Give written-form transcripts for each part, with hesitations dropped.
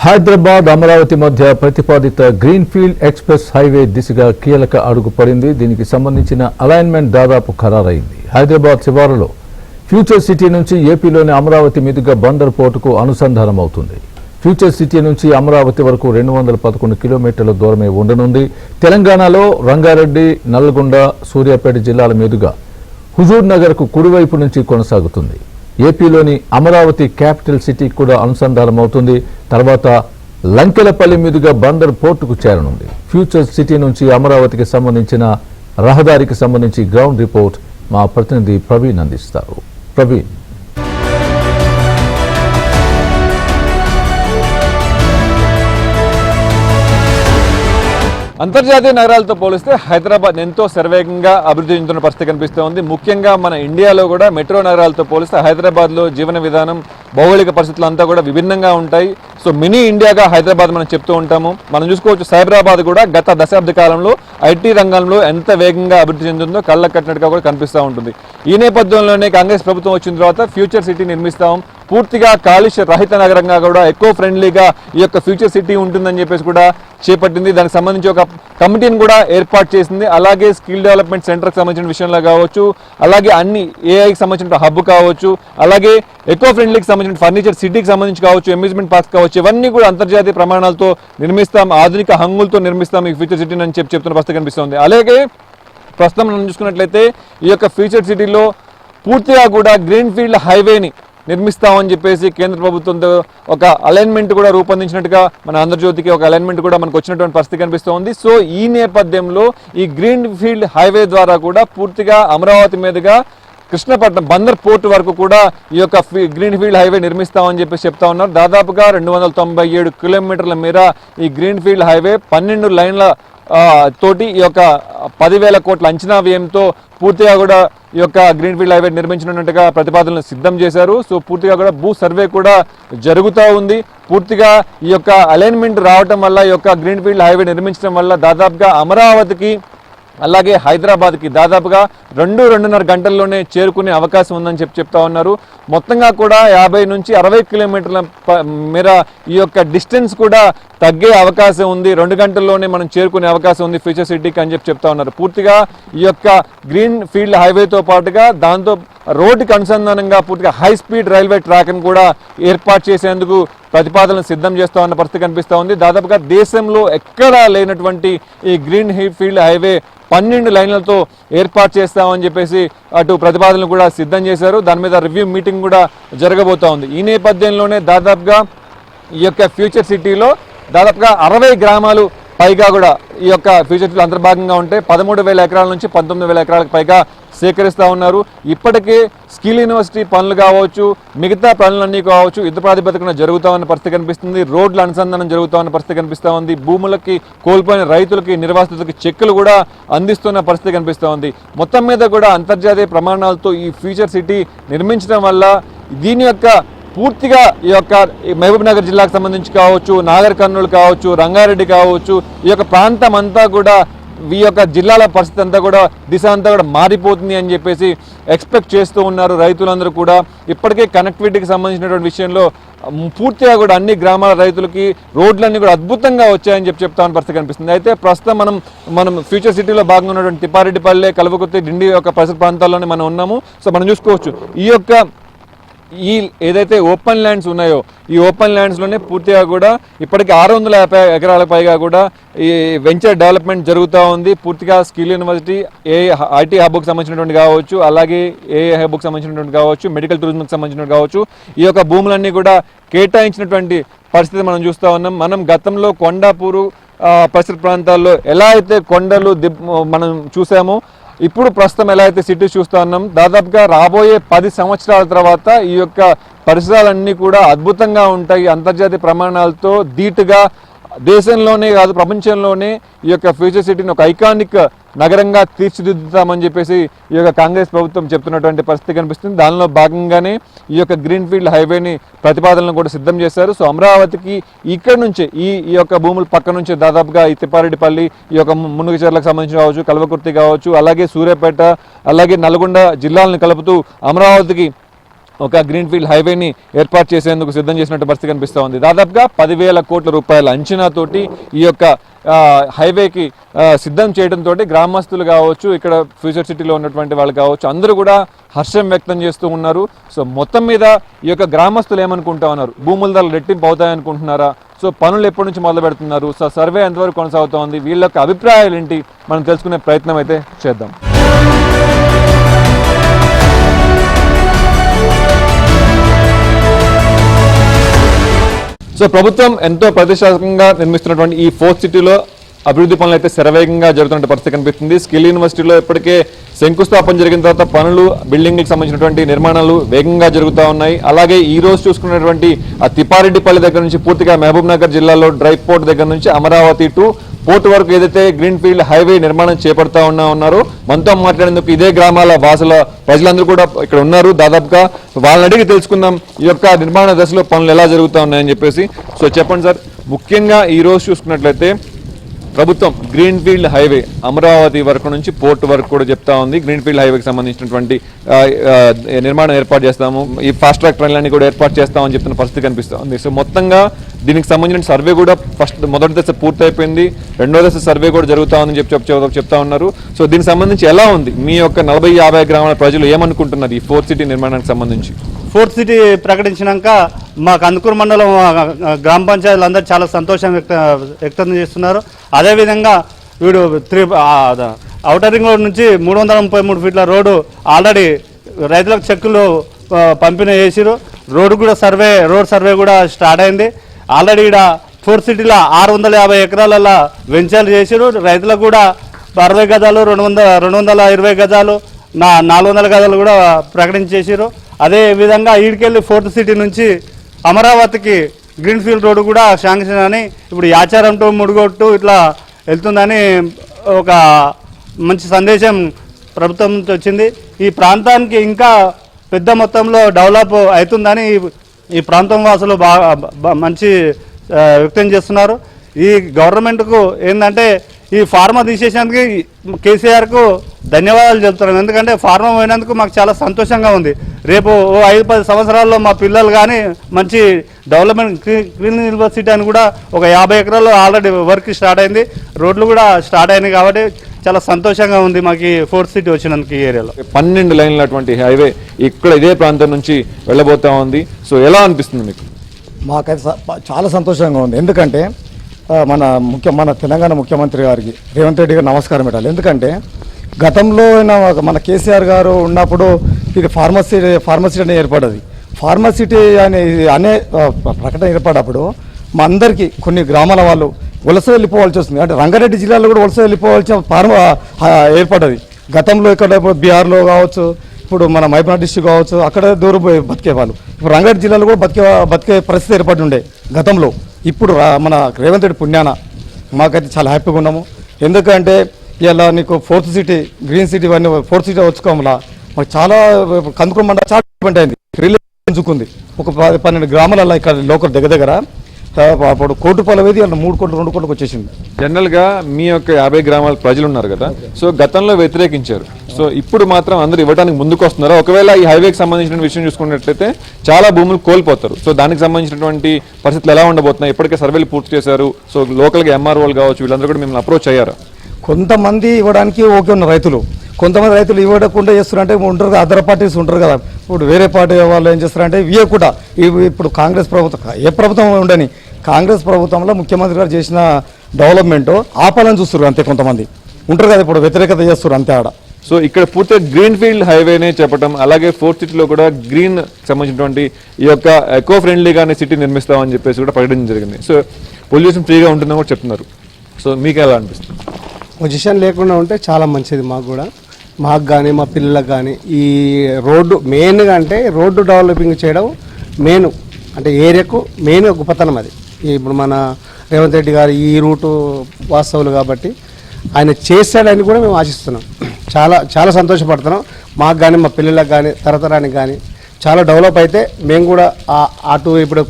హైదరాబాద్ అమరావతి మధ్య ప్రతిపాదిత greenfield express highway దిశగా కీలక అడుగు పడింది. దీనికి సంబంధించిన అలైన్మెంట్ దాదాపు ఖరారైంది. హైదరాబాద్ శివారులో ఫ్యూచర్ సిటీ నుంచి ఏపీలోని అమరావతి మీదుగా బందర్ పోర్టుకు అనుసంధానం అవుతుంది. ఫ్యూచర్ సిటీ నుంచి అమరావతి వరకు 211 కిలోమీటర్ల దూరమే ఉండనుంది. తెలంగాణలో రంగారెడ్డి, నల్గొండ, సూర్యాపేట జిల్లాల మీదుగా హుజూర్ నగర్కు కుడివైపు నుంచి కొనసాగుతుంది. ఏపీలోని అమరావతి క్యాపిటల్ సిటీ కూడా అనుసంధానం అవుతుంది. తర్వాత లంకెలపల్లి మీదుగా బందర్ పోర్టుకు చేరనుంది. ఫ్యూచర్ సిటీ నుంచి అమరావతికి సంబంధించిన రహదారికి సంబంధించి గ్రౌండ్ రిపోర్ట్ మా ప్రతినిధి ప్రవీణ్ అందిస్తారు. ప్రవీణ్, అంతర్జాతీయ నగరాలతో పోలిస్తే హైదరాబాద్ ఎంతో శరవేగంగా అభివృద్ధి చెందుతున్న పరిస్థితి కనిపిస్తోంది. ముఖ్యంగా మన ఇండియాలో కూడా మెట్రో నగరాలతో పోలిస్తే హైదరాబాద్లో జీవన విధానం, భౌగోళిక పరిస్థితులు అంతా కూడా విభిన్నంగా ఉంటాయి. సో మినీ ఇండియాగా హైదరాబాద్ మనం చెప్తూ ఉంటాము. మనం చూసుకోవచ్చు, సైబరాబాద్ కూడా గత దశాబ్ద కాలంలో ఐటీ రంగంలో ఎంత వేగంగా అభివృద్ధి చెందుతుందో కళ్ళ కట్టినట్టుగా కూడా కనిపిస్తూ ఉంటుంది. ఈ నేపథ్యంలోనే కాంగ్రెస్ ప్రభుత్వం వచ్చిన తర్వాత ఫ్యూచర్ సిటీ నిర్మిస్తాం, పూర్తిగా కాలుష్య రహిత నగరంగా కూడా ఎకో ఫ్రెండ్లీగా ఈ యొక్క ఫ్యూచర్ సిటీ ఉంటుందని చెప్పేసి కూడా చేపట్టింది. దానికి సంబంధించి ఒక కమిటీని కూడా ఏర్పాటు చేసింది. అలాగే స్కిల్ డెవలప్మెంట్ సెంటర్కి సంబంధించిన విషయంలో కావచ్చు, అలాగే అన్ని ఏఐకి సంబంధించిన హబ్ కావచ్చు, అలాగే ఎకో ఫ్రెండ్లీకి సంబంధించిన ఫర్నిచర్ సిటీకి సంబంధించి కావచ్చు, అమ్యూజ్మెంట్ పార్క్స్ కావచ్చు, ఇవన్నీ కూడా అంతర్జాతీయ ప్రమాణాలతో నిర్మిస్తాం, ఆధునిక హంగులతో నిర్మిస్తాం ఈ ఫ్యూచర్ సిటీని అని చెప్తున్న పరిస్థితి కనిపిస్తుంది. అలాగే ప్రస్తుతం మనం చూసుకున్నట్లయితే ఈ యొక్క ఫ్యూచర్ సిటీలో పూర్తిగా కూడా గ్రీన్ఫీల్డ్ హైవేని నిర్మిస్తామని చెప్పేసి కేంద్ర ప్రభుత్వంతో ఒక అలైన్మెంట్ కూడా రూపొందించినట్టుగా మన ఆంధ్రజ్యోతికి ఒక అలైన్మెంట్ కూడా మనకు వచ్చినటువంటి పరిస్థితి కనిపిస్తోంది. సో ఈ నేపథ్యంలో ఈ గ్రీన్ఫీల్డ్ హైవే ద్వారా కూడా పూర్తిగా అమరావతి మీదుగా కృష్ణపట్నం బందర్ పోర్టు వరకు కూడా ఈ యొక్క గ్రీన్ఫీల్డ్ హైవే నిర్మిస్తామని చెప్పేసి చెప్తా ఉన్నారు. దాదాపుగా 297 కిలోమీటర్ల మేర ఈ గ్రీన్ఫీల్డ్ హైవే 12 లైన్ల తోటి ఈ యొక్క 10,000 కోట్ల అంచనా వ్యయంతో పూర్తిగా కూడా ఈ యొక్క గ్రీన్ఫీల్డ్ హైవే నిర్మించనున్నట్టుగా ప్రతిపాదనలు సిద్ధం చేశారు. సో పూర్తిగా కూడా భూ సర్వే కూడా జరుగుతూ ఉంది. పూర్తిగా ఈ యొక్క అలైన్మెంట్ రావటం వల్ల, ఈ యొక్క గ్రీన్ఫీల్డ్ హైవే నిర్మించడం వల్ల దాదాపుగా అమరావతికి అలాగే హైదరాబాద్కి దాదాపుగా 2-2.5 గంటల్లోనే చేరుకునే అవకాశం ఉందని చెప్తా ఉన్నారు. మొత్తంగా కూడా 50 నుంచి 60 కిలోమీటర్ల మేర ఈ యొక్క డిస్టెన్స్ కూడా తగ్గే అవకాశం ఉంది. 2 గంటల్లోనే మనం చేరుకునే అవకాశం ఉంది ఫ్యూచర్ సిటీకి అని చెప్తా ఉన్నారు. పూర్తిగా ఈ యొక్క గ్రీన్ ఫీల్డ్ హైవేతో పాటుగా దాంతో రోడ్డుకి అనుసంధానంగా పూర్తిగా హై స్పీడ్ రైల్వే ట్రాక్ను కూడా ఏర్పాటు చేసేందుకు ప్రతిపాదనలు సిద్ధం చేస్తా ఉన్న పరిస్థితి కనిపిస్తూ ఉంది. దాదాపుగా దేశంలో ఎక్కడా లేనటువంటి ఈ గ్రీన్ ఫీల్డ్ హైవే 12 లైన్లతో ఏర్పాటు చేస్తామని చెప్పేసి అటు ప్రతిపాదనలు కూడా సిద్ధం చేశారు. దాని మీద రివ్యూ మీటింగ్ కూడా జరగబోతా ఉంది. ఈ నేపథ్యంలోనే దాదాపుగా ఈ యొక్క ఫ్యూచర్ సిటీలో దాదాపుగా 60 గ్రామాలు పైగా కూడా ఈ యొక్క ఫ్యూచర్ సిటీలో అంతర్భాగంగా ఉంటే 13,000 ఎకరాల నుంచి 19,000 ఎకరాలకు పైగా సేకరిస్తూ ఉన్నారు. ఇప్పటికే స్కిల్ యూనివర్సిటీ పనులు కావచ్చు, మిగతా పనులన్నీ కావచ్చు యుద్ధ ప్రాతిపదికన జరుగుతూ ఉన్న పరిస్థితి కనిపిస్తుంది. రోడ్ల అనుసంధానం జరుగుతూ ఉన్న పరిస్థితి కనిపిస్తూ ఉంది. భూములకి కోల్పోయిన రైతులకి, నిర్వాసితులకి చెక్కులు కూడా అందిస్తున్న పరిస్థితి కనిపిస్తూ ఉంది. మొత్తం మీద కూడా అంతర్జాతీయ ప్రమాణాలతో ఈ ఫ్యూచర్ సిటీ నిర్మించడం వల్ల దీని యొక్క పూర్తిగా ఈ యొక్క మహబూబ్ నగర్ జిల్లాకు సంబంధించి కావచ్చు, నాగర్ కర్నూలు కావచ్చు, రంగారెడ్డి కావచ్చు, ఈ యొక్క ప్రాంతం అంతా కూడా ఈ యొక్క జిల్లాల పరిస్థితి అంతా కూడా దిశ అంతా కూడా మారిపోతుంది అని చెప్పేసి ఎక్స్పెక్ట్ చేస్తూ ఉన్నారు రైతులందరూ కూడా. ఇప్పటికే కనెక్టివిటీకి సంబంధించినటువంటి విషయంలో పూర్తిగా కూడా అన్ని గ్రామాల రైతులకి రోడ్లన్నీ కూడా అద్భుతంగా వచ్చాయని చెప్తామని పరిస్థితి కనిపిస్తుంది. అయితే ప్రస్తుతం మనం ఫ్యూచర్ సిటీలో భాగంగా ఉన్నటువంటి తిప్పారెడ్డిపల్లె, కల్వకుర్తి, డిండి యొక్క పరిసర ప్రాంతాల్లోనే మనం ఉన్నాము. సో మనం చూసుకోవచ్చు, ఈ యొక్క ఏదైతే ఓపెన్ ల్యాండ్స్ ఉన్నాయో ఈ ఓపెన్ ల్యాండ్స్లోనే పూర్తిగా కూడా ఇప్పటికీ 650 ఎకరాల పైగా కూడా ఈ వెంచర్ డెవలప్మెంట్ జరుగుతూ ఉంది. పూర్తిగా స్కిల్ యూనివర్సిటీ, ఐటీ హబ్కి సంబంధించినటువంటి కావచ్చు, అలాగే ఏఐ హబ్కి సంబంధించినటువంటి కావచ్చు, మెడికల్ టూరిజంకి సంబంధించినటువంటి కావచ్చు, ఈ యొక్క భూములన్నీ కూడా కేటాయించినటువంటి పరిస్థితి మనం చూస్తూ ఉన్నాం. మనం గతంలో కొండాపూరు పరిసర ప్రాంతాల్లో ఎలా అయితే కొండలు మనం చూసామో, ఇప్పుడు ప్రస్తుతం ఎలా అయితే సిటీ చూస్తూ ఉన్నాం, దాదాపుగా రాబోయే 10 సంవత్సరాల తర్వాత ఈ యొక్క పరిసరాలన్నీ కూడా అద్భుతంగా ఉంటాయి. అంతర్జాతీయ ప్రమాణాలతో ధీటుగా దేశంలోనే కాదు ప్రపంచంలోనే ఈ యొక్క ఫ్యూచర్ సిటీని ఒక ఐకానిక్ నగరంగా తీర్చిదిద్దుతామని చెప్పేసి ఈ యొక్క కాంగ్రెస్ ప్రభుత్వం చెప్తున్నటువంటి పరిస్థితి కనిపిస్తుంది. దానిలో భాగంగానే ఈ యొక్క గ్రీన్ఫీల్డ్ హైవేని ప్రతిపాదనలు కూడా సిద్ధం చేశారు. సో అమరావతికి ఇక్కడ నుంచే ఈ యొక్క భూముల పక్క నుంచి దాదాపుగా ఈ తిప్పారెడ్డిపల్లి, ఈ యొక్క మునుగచర్లకు సంబంధించి కావచ్చు, కల్వకుర్తి కావచ్చు, అలాగే సూర్యాపేట, అలాగే నల్గొండ జిల్లాలను కలుపుతూ అమరావతికి ఒక గ్రీన్ ఫీల్డ్ హైవేని ఏర్పాటు చేసేందుకు సిద్ధం చేసినట్టు పరిస్థితి కనిపిస్తూ ఉంది. దాదాపుగా 10,000 కోట్ల రూపాయల అంచనాతోటి ఈ యొక్క హైవేకి సిద్ధం చేయడంతో గ్రామస్తులు కావచ్చు, ఇక్కడ ఫ్యూచర్ సిటీలో ఉన్నటువంటి వాళ్ళు కావచ్చు, అందరూ కూడా హర్షం వ్యక్తం చేస్తూ ఉన్నారు. సో మొత్తం మీద ఈ యొక్క గ్రామస్తులు ఏమనుకుంటా ఉన్నారు, భూముల ధరలు రెట్టింపు అవుతాయనుకుంటున్నారా, సో పనులు ఎప్పటి నుంచి మొదలు పెడుతున్నారు, సో సర్వే ఎంతవరకు కొనసాగుతోంది, వీళ్ళ యొక్క అభిప్రాయాలు ఏంటి మనం తెలుసుకునే ప్రయత్నం అయితే చేద్దాం. సో ప్రభుత్వం ఎంతో ప్రతిష్టాత్మకంగా నిర్మిస్తున్నటువంటి ఈ ఫోర్త్ సిటీలో అభివృద్ధి పనులు అయితే శరవేగంగా జరుగుతున్న పరిస్థితి కనిపిస్తుంది. స్కిల్ యూనివర్సిటీలో ఇప్పటికే శంకుస్థాపన జరిగిన తర్వాత పనులు, బిల్డింగ్కి సంబంధించినటువంటి నిర్మాణాలు వేగంగా జరుగుతూ ఉన్నాయి. అలాగే ఈ రోజు చూసుకున్నటువంటి ఆ తిప్పారెడ్డిపల్లి దగ్గర నుంచి పూర్తిగా మహబూబ్ నగర్ జిల్లాలో డ్రై పోర్ట్ దగ్గర నుంచి అమరావతి టు పోర్ట్ వరకు ఏదైతే గ్రీన్ ఫీల్డ్ హైవే నిర్మాణం చేపడతా ఉన్నారో మనతో మాట్లాడేందుకు ఇదే గ్రామాల వాసుల ప్రజలందరూ కూడా ఇక్కడ ఉన్నారు. దాదాపుగా వాళ్ళని అడిగి తెలుసుకుందాం ఈ యొక్క నిర్మాణ దశలో పనులు ఎలా జరుగుతూ ఉన్నాయని చెప్పేసి. సో చెప్పండి సార్, ముఖ్యంగా ఈ రోజు చూసుకున్నట్లయితే ప్రభుత్వం గ్రీన్ ఫీల్డ్ హైవే అమరావతి వరకు నుంచి పోర్ట్ వరకు కూడా చెప్తా ఉంది. గ్రీన్ ఫీల్డ్ హైవేకి సంబంధించినటువంటి నిర్మాణం ఏర్పాటు చేస్తాము, ఈ ఫాస్ట్ ట్రాక్ ట్రైన్లన్నీ కూడా ఏర్పాటు చేస్తామని చెప్తున్న పరిస్థితి కనిపిస్తూ ఉంది. సో మొత్తంగా దీనికి సంబంధించిన సర్వే కూడా మొదటి దశ పూర్తయిపోయింది, రెండో దశ సర్వే కూడా జరుగుతూ ఉందని చెప్తా ఉన్నారు. సో దీనికి సంబంధించి ఎలా ఉంది, మీ యొక్క 40-50 గ్రామాల ప్రజలు ఏమనుకుంటున్నారు ఈ ఫోర్త్ సిటీ నిర్మాణానికి సంబంధించి? ఫోర్త్ సిటీ ప్రకటించినాక మా కందుకూరు మండలం గ్రామ పంచాయతీలు అందరూ చాలా సంతోషం వ్యక్తం చేస్తున్నారు. అదేవిధంగా వీడు ఔటర్ రింగ్ రోడ్ నుంచి 333 ఫీట్ల రోడ్డు ఆల్రెడీ రైతులకు చెక్కులు పంపిణీ చేసిరు. రోడ్ సర్వే కూడా స్టార్ట్ అయింది. ఆల్రెడీ ఇక్కడ ఫోర్త్ సిటీలో 650 ఎకరాలలో వెంచర్లు చేసిరు. రైతులకు కూడా 60 గజాలు, 220 గజాలు, 400 గజాలు కూడా ప్రకటించేసారు. అదే విధంగా ఈడికెళ్ళి ఫోర్త్ సిటీ నుంచి అమరావతికి గ్రీన్ ఫీల్డ్ రోడ్డు కూడా శాంక్షన్ అని ఇప్పుడు యాచారం టు ముడుగొట్టు ఇట్లా వెళ్తుందని ఒక మంచి సందేశం ప్రభుత్వం నుంచి వచ్చింది. ఈ ప్రాంతానికి ఇంకా పెద్ద మొత్తంలో డెవలప్ అవుతుందని ఈ ప్రాంతం వాసులు బాగా మంచి వ్యక్తం చేస్తున్నారు. ఈ గవర్నమెంట్కు ఏంటంటే ఈ ఫార్మా తీసేసినందుకు కేసీఆర్కు ధన్యవాదాలు చెప్తున్నాం. ఎందుకంటే ఫార్మా పోయినందుకు మాకు చాలా సంతోషంగా ఉంది. రేపు 5-10 సంవత్సరాల్లో మా పిల్లలు కానీ మంచి డెవలప్మెంట్ గ్రీన్ యూనివర్సిటీ అని కూడా ఒక 50 ఎకరాల్లో ఆల్రెడీ వర్క్ స్టార్ట్ అయింది, రోడ్లు కూడా స్టార్ట్ అయినాయి. కాబట్టి చాలా సంతోషంగా ఉంది మాకు ఈ ఫోర్త్ సిటీ వచ్చినందుకు. ఈ ఏరియాలో 12 లైన్ల అటువంటి హైవే ఇక్కడ ఇదే ప్రాంతం నుంచి వెళ్ళబోతా ఉంది. సో ఎలా అనిపిస్తుంది మీకు? మాకైతే చాలా సంతోషంగా ఉంది. ఎందుకంటే మన తెలంగాణ ముఖ్యమంత్రి గారికి రేవంత్ రెడ్డి గారు నమస్కారం పెట్టాలి. ఎందుకంటే గతంలో మన కేసీఆర్ గారు ఉన్నప్పుడు ఇది ఫార్మసిటీ అనే ఏర్పడ్డది. ఫార్మసిటీ అనే ప్రకటన ఏర్పడినప్పుడు మా అందరికీ కొన్ని గ్రామాల వాళ్ళు వలస వెళ్ళిపోవాల్సి వస్తుంది. అంటే రంగారెడ్డి జిల్లాలో కూడా వలస వెళ్ళిపోవాల్సిన ఏర్పడ్డది. గతంలో ఇక్కడ బీహార్లో కావచ్చు, ఇప్పుడు మన మహబూబ్ డిస్ట్రిక్ట్ కావచ్చు, అక్కడ దూరం పోయి బతికేవాళ్ళు. ఇప్పుడు రంగారెడ్డి జిల్లాలో కూడా బతికే పరిస్థితి ఏర్పడి ఉండే గతంలో. ఇప్పుడు మన రేవంత్ రెడ్డి పుణ్యాన మాకైతే చాలా హ్యాపీగా ఉన్నాము. ఎందుకంటే ఇలా నీకు ఫోర్త్ సిటీ గ్రీన్ సిటీ ఇవన్నీ ఫోర్త్ సిటీ వచ్చుకోమలా మాకు చాలా కందుకూరు మండలం చాలా డిపెండ్ అయింది, రిలీజుకుంది. ఒక 12 గ్రామాలలో ఇక్కడ లోకల్ దగ్గర అప్పుడు కోటిపాల వేది 3 కోట్లు 2 కోట్లకు వచ్చేసింది. జనరల్గా మీ యొక్క 50 గ్రామాల ప్రజలు ఉన్నారు కదా, సో గతంలో వ్యతిరేకించారు. సో ఇప్పుడు మాత్రం అందరూ ఇవ్వడానికి ముందుకు వస్తున్నారు. ఒకవేళ ఈ హైవేకి సంబంధించిన విషయం చూసుకున్నట్లయితే చాలా భూములు కోల్పోతారు. సో దానికి సంబంధించినటువంటి పరిస్థితులు ఎలా ఉండబోతున్నాయి? ఇప్పటికే సర్వేలు పూర్తి చేశారు. సో లోకల్గా ఎంఆర్ఓలు కావచ్చు, వీళ్ళందరూ కూడా మిమ్మల్ని అప్రోచ్ అయ్యారు. కొంతమంది ఇవ్వడానికి ఓకే ఉన్న రైతులు, కొంతమంది రైతులు ఇవ్వకుండా చేస్తారంటే ఉంటారు కదా, అదర్ పార్టీస్ ఉంటారు కదా. ఇప్పుడు వేరే పార్టీ వాళ్ళు ఏం చేస్తారంటే ఇవే కూడా ఇప్పుడు కాంగ్రెస్ ప్రభుత్వం ఏ ప్రభుత్వం ఉండని కాంగ్రెస్ ప్రభుత్వంలో ముఖ్యమంత్రి గారు చేసిన డెవలప్మెంట్ ఆపాలని చూస్తారు అంతే. కొంతమంది ఉంటారు కదా ఇప్పుడు వ్యతిరేకత చేస్తారు అంతే ఆడ. సో ఇక్కడ పూర్తిగా గ్రీన్ ఫీల్డ్ హైవేనే చెప్పడం, అలాగే ఫోర్త్ సిటీలో కూడా గ్రీన్ సంబంధించినటువంటి ఈ యొక్క ఎకో ఫ్రెండ్లీగానే సిటీ నిర్మిస్తామని చెప్పేసి కూడా ప్రకటించడం జరిగింది. సో పొల్యూషన్ ఫ్రీగా ఉంటుందని కూడా చెప్తున్నారు. సో మీకు ఎలా అనిపిస్తుంది? పొజిషన్ లేకుండా ఉంటే చాలా మంచిది మాకు కానీ మా పిల్లలకు కానీ. ఈ రోడ్డు మెయిన్గా అంటే రోడ్డు డెవలపింగ్ చేయడం మెయిన్, అంటే ఏరియాకు మెయిన్ గొప్పతనం అది. ఇప్పుడు మన రేవంత్ రెడ్డి గారు ఈ రూటు వాస్తవులు కాబట్టి ఆయన చేశాడని కూడా మేము ఆశిస్తున్నాం. చాలా చాలా సంతోషపడుతున్నాం. మాకు కానీ మా పిల్లలకు కానీ తరతరానికి కానీ చాలా డెవలప్ అయితే మేము కూడా అటు ఇప్పుడు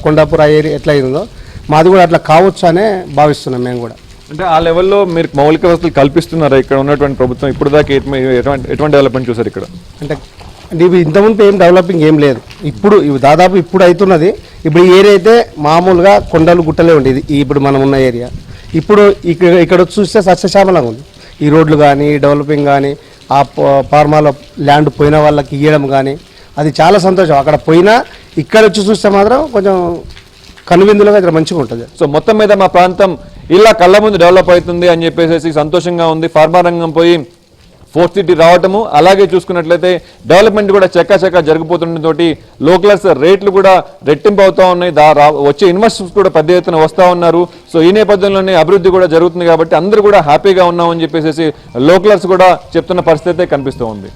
కొండాపూర్ ఏరియా ఎట్లా అయిందో మాది కూడా అట్లా కావచ్చు అనే భావిస్తున్నాం మేము కూడా. అంటే ఆ లెవెల్లో మీరు మౌలిక వసతులు కల్పిస్తున్నారా ఇక్కడ ఉన్నటువంటి ప్రభుత్వం? ఇప్పుడు దాకా ఎటువంటి డెవలప్మెంట్ చూసారు ఇక్కడ? అంటే అంటే ఇవి ఇంతకుముందు ఏం డెవలపింగ్ ఏం లేదు. ఇవి దాదాపు ఇప్పుడు అవుతున్నది. ఇప్పుడు ఈ ఏరియా అయితే మామూలుగా కొండలు గుట్టలే ఉండేది ఇప్పుడు మనం ఉన్న ఏరియా. ఇప్పుడు ఇక్కడ చూస్తే సస్యశ్యామలంగా ఉంది. ఈ రోడ్లు కానీ డెవలపింగ్ కానీ ఆ ఫార్మాలో ల్యాండ్ పోయిన వాళ్ళకి ఇవ్వడం కానీ అది చాలా సంతోషం. అక్కడ పోయినా ఇక్కడ వచ్చి చూస్తే మాత్రం కొంచెం కనువిందులుగా ఇక్కడ మంచిగా ఉంటుంది. సో మొత్తం మీద మా ప్రాంతం ఇలా కళ్ళ ముందు డెవలప్ అవుతుంది అని చెప్పేసి సంతోషంగా ఉంది. ఫార్మా రంగం పోయి ఫోర్త్ సిటీ రావటము, అలాగే చూసుకున్నట్లయితే డెవలప్మెంట్ కూడా చక్కా జరిగిపోతుండటంతో లోకల్స్ రేట్లు కూడా రెట్టింపు అవుతా ఉన్నాయి. వచ్చే ఇన్వెస్టర్స్ కూడా పెద్ద ఎత్తున వస్తూ ఉన్నారు. సో ఈ నేపథ్యంలోనే అభివృద్ధి కూడా జరుగుతుంది కాబట్టి అందరూ కూడా హ్యాపీగా ఉన్నామని చెప్పేసి లోకల్స్ కూడా చెప్తున్న పరిస్థితి కనిపిస్తూ ఉంది.